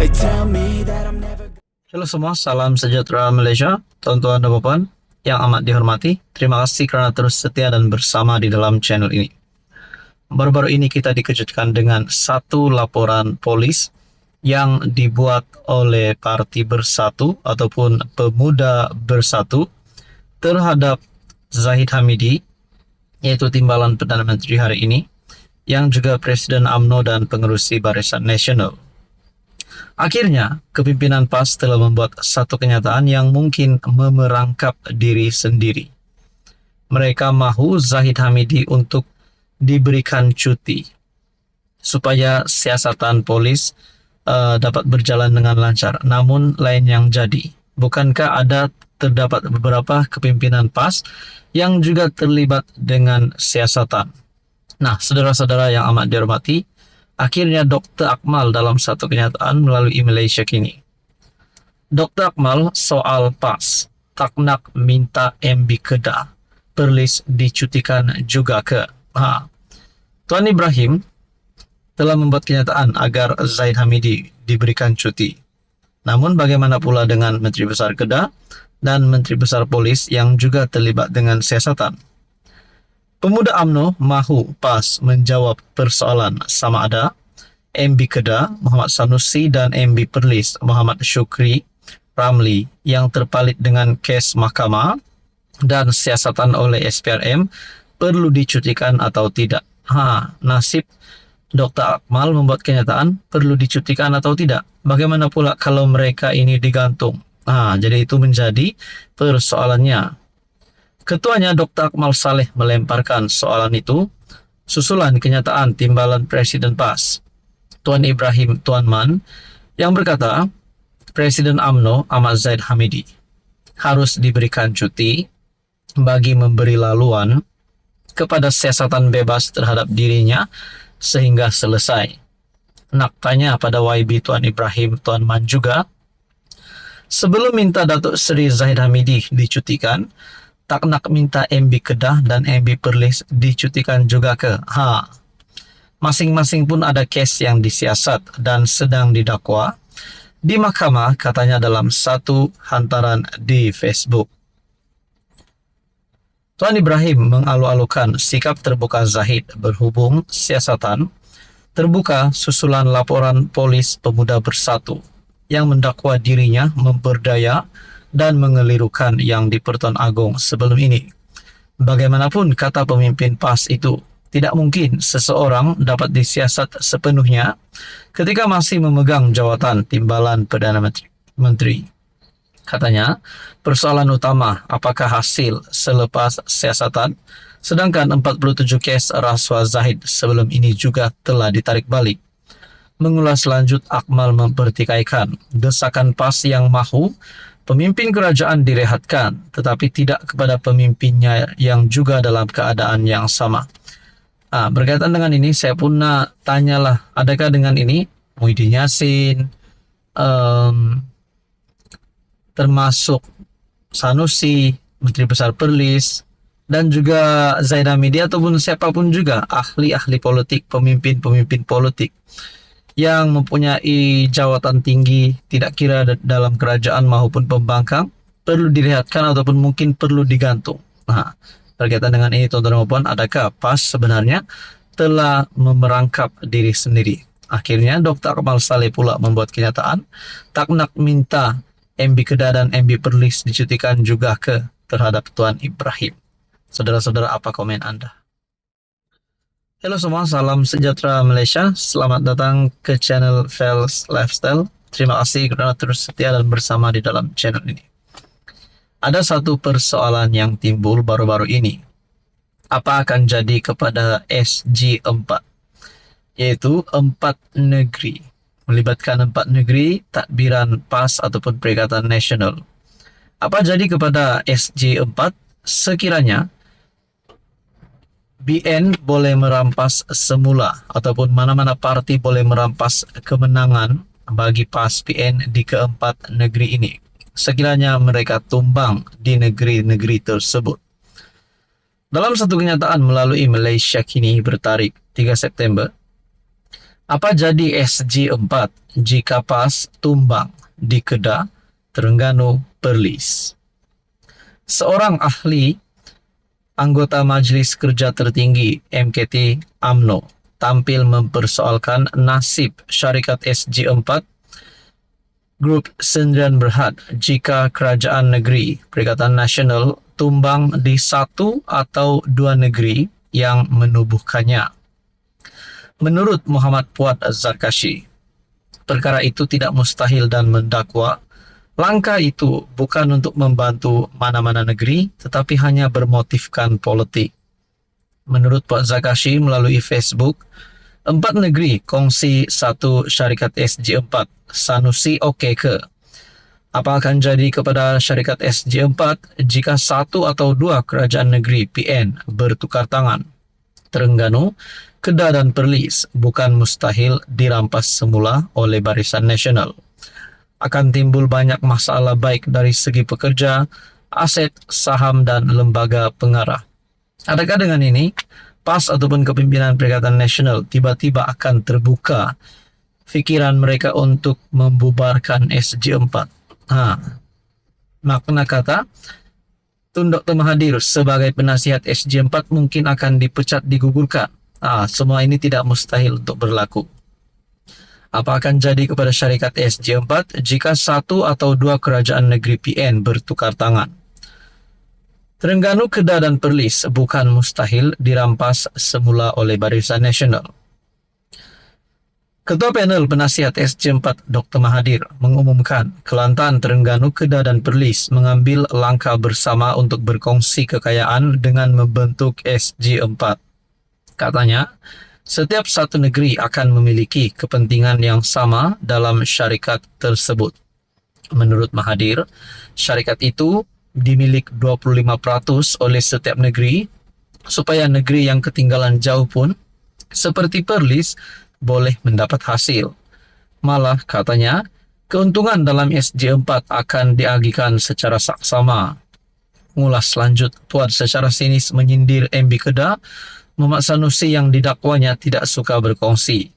They tell me that I'm never. Halo semua, salam sejahtera Malaysia, tuan-tuan dan puan yang amat dihormati. Terima kasih kerana terus setia dan bersama di dalam channel ini. Baru-baru ini kita dikejutkan dengan satu laporan polis yang dibuat oleh Parti Bersatu ataupun Pemuda Bersatu terhadap Zahid Hamidi, yaitu Timbalan Perdana Menteri hari ini, yang juga Presiden UMNO dan Pengerusi Barisan Nasional. Akhirnya, kepimpinan PAS telah membuat satu kenyataan yang mungkin memerangkap diri sendiri. Mereka mahu Zahid Hamidi untuk diberikan cuti supaya siasatan polis dapat berjalan dengan lancar. Namun lain yang jadi. Bukankah terdapat beberapa kepimpinan PAS yang juga terlibat dengan siasatan? Nah, saudara-saudara yang amat dihormati, akhirnya Dr. Akmal dalam satu kenyataan melalui Malaysia Kini. Dr. Akmal soal PAS, tak nak minta MB Kedah, Perlis dicutikan juga ke? Tuan Ibrahim telah membuat kenyataan agar Zahid Hamidi diberikan cuti. Namun bagaimana pula dengan Menteri Besar Kedah dan Menteri Besar Polis yang juga terlibat dengan siasatan? Pemuda UMNO mahu PAS menjawab persoalan sama ada MB Kedah Muhammad Sanusi dan MB Perlis Muhammad Syukri Ramli yang terpalit dengan kes mahkamah dan siasatan oleh SPRM perlu dicutikan atau tidak. Nasib Dr. Akmal membuat kenyataan perlu dicutikan atau tidak. Bagaimana pula kalau mereka ini digantung? Jadi itu menjadi persoalannya. Ketuanya Dr. Akmal Saleh melemparkan soalan itu susulan kenyataan Timbalan Presiden PAS, Tuan Ibrahim Tuan Man, yang berkata Presiden UMNO Ahmad Zahid Hamidi harus diberikan cuti bagi memberi laluan kepada siasatan bebas terhadap dirinya sehingga selesai. Nak tanya pada YB Tuan Ibrahim Tuan Man juga, sebelum minta Datuk Seri Zahid Hamidi dicutikan, tak nak minta MB Kedah dan MB Perlis dicutikan juga ke? Masing-masing pun ada kes yang disiasat dan sedang didakwa di mahkamah, katanya dalam satu hantaran di Facebook. Tuan Ibrahim mengalu-alukan sikap terbuka Zahid berhubung siasatan terbuka susulan laporan polis Pemuda Bersatu yang mendakwa dirinya memperdaya dan mengelirukan yang di Pertuan Agong sebelum ini. Bagaimanapun kata pemimpin PAS itu, tidak mungkin seseorang dapat disiasat sepenuhnya ketika masih memegang jawatan Timbalan Perdana Menteri. Katanya, persoalan utama apakah hasil selepas siasatan, sedangkan 47 kes rasuah Zahid sebelum ini juga telah ditarik balik. Mengulas lanjut, Akmal mempertikaikan desakan PAS yang mahu pemimpin kerajaan direhatkan, tetapi tidak kepada pemimpinnya yang juga dalam keadaan yang sama. Berkaitan dengan ini, saya pun nak tanyalah, adakah dengan ini Muhyiddin Yassin, termasuk Sanusi, Menteri Besar Perlis, dan juga Zahid Hamidi ataupun siapapun juga ahli-ahli politik, pemimpin-pemimpin politik yang mempunyai jawatan tinggi, tidak kira dalam kerajaan maupun pembangkang, perlu direhatkan ataupun mungkin perlu digantung. Berkaitan dengan ini, tuan-tuan dan puan, adakah PAS sebenarnya telah memerangkap diri sendiri? Akhirnya Dr. Akmal Saleh pula membuat kenyataan tak nak minta MB Kedah dan MB Perlis dicutikan juga ke terhadap Tuan Ibrahim. Saudara-saudara, apa komen Anda? Halo semua, salam sejahtera Malaysia. Selamat datang ke channel Fels Lifestyle. Terima kasih kerana terus setia dan bersama di dalam channel ini. Ada satu persoalan yang timbul baru-baru ini. Apa akan jadi kepada SG4? Yaitu 4 negeri. Melibatkan 4 negeri, tadbiran PAS ataupun Perikatan Nasional. Apa jadi kepada SG4 sekiranya BN boleh merampas semula ataupun mana-mana parti boleh merampas kemenangan bagi PAS PN di keempat negeri ini sekiranya mereka tumbang di negeri-negeri tersebut. Dalam satu kenyataan melalui Malaysia Kini bertarikh 3 September, Apa jadi SG4 jika PAS tumbang di Kedah, Terengganu, Perlis? Seorang ahli anggota Majelis Kerja Tertinggi MKT UMNO tampil mempersoalkan nasib syarikat SG4 Grup Sendirian Berhad jika kerajaan negeri Perikatan Nasional tumbang di satu atau dua negeri yang menubuhkannya. Menurut Muhammad Fuad Zarkashi, perkara itu tidak mustahil dan mendakwa. Langkah itu bukan untuk membantu mana-mana negeri, tetapi hanya bermotifkan politik. Menurut Pak Zarkashi melalui Facebook, 4 negeri kongsi satu syarikat SG4, Sanusi oke ke? Apa akan jadi kepada syarikat SG4 jika satu atau dua kerajaan negeri PN bertukar tangan? Terengganu, Kedah dan Perlis bukan mustahil dirampas semula oleh Barisan Nasional. Akan timbul banyak masalah baik dari segi pekerja, aset, saham dan lembaga pengarah. Adakah dengan ini, PAS ataupun kepimpinan Perikatan Nasional tiba-tiba akan terbuka fikiran mereka untuk membubarkan SG4? Makna kata Tun Dr. Mahathir sebagai penasihat SG4 mungkin akan dipecat, digugurkan. Semua ini tidak mustahil untuk berlaku. Apa akan jadi kepada syarikat SG4 jika satu atau dua kerajaan negeri PN bertukar tangan? Terengganu, Kedah dan Perlis bukan mustahil dirampas semula oleh Barisan Nasional. Ketua Panel Penasihat SG4 Dr. Mahathir mengumumkan Kelantan, Terengganu, Kedah dan Perlis mengambil langkah bersama untuk berkongsi kekayaan dengan membentuk SG4. Katanya, setiap satu negeri akan memiliki kepentingan yang sama dalam syarikat tersebut. Menurut Mahathir, syarikat itu dimiliki 25% oleh setiap negeri supaya negeri yang ketinggalan jauh pun seperti Perlis boleh mendapat hasil. Malah katanya, keuntungan dalam SG4 akan diagihkan secara saksama. Ngulas lanjut, Fuad secara sinis menyindir MB Kedah, Muhammad Sanusi yang didakwanya tidak suka berkongsi.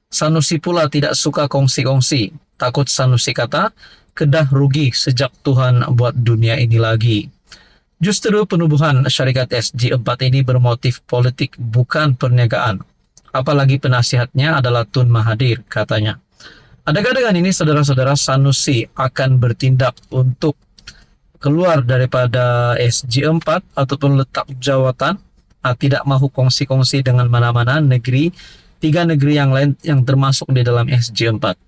Sanusi pula tidak suka kongsi-kongsi. Takut Sanusi kata, Kedah rugi sejak Tuhan buat dunia ini lagi. Justru penubuhan syarikat SG4 ini bermotif politik bukan perniagaan. Apalagi penasihatnya adalah Tun Mahathir, katanya. Adakah dengan ini saudara-saudara Sanusi akan bertindak untuk keluar daripada SG4 ataupun letak jawatan, tidak mahu kongsi-kongsi dengan mana-mana negeri, 3 negeri yang lain yang termasuk di dalam SG4?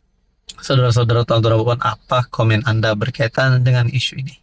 Saudara-saudara, tuan-tuan, apa komen Anda berkaitan dengan isu ini?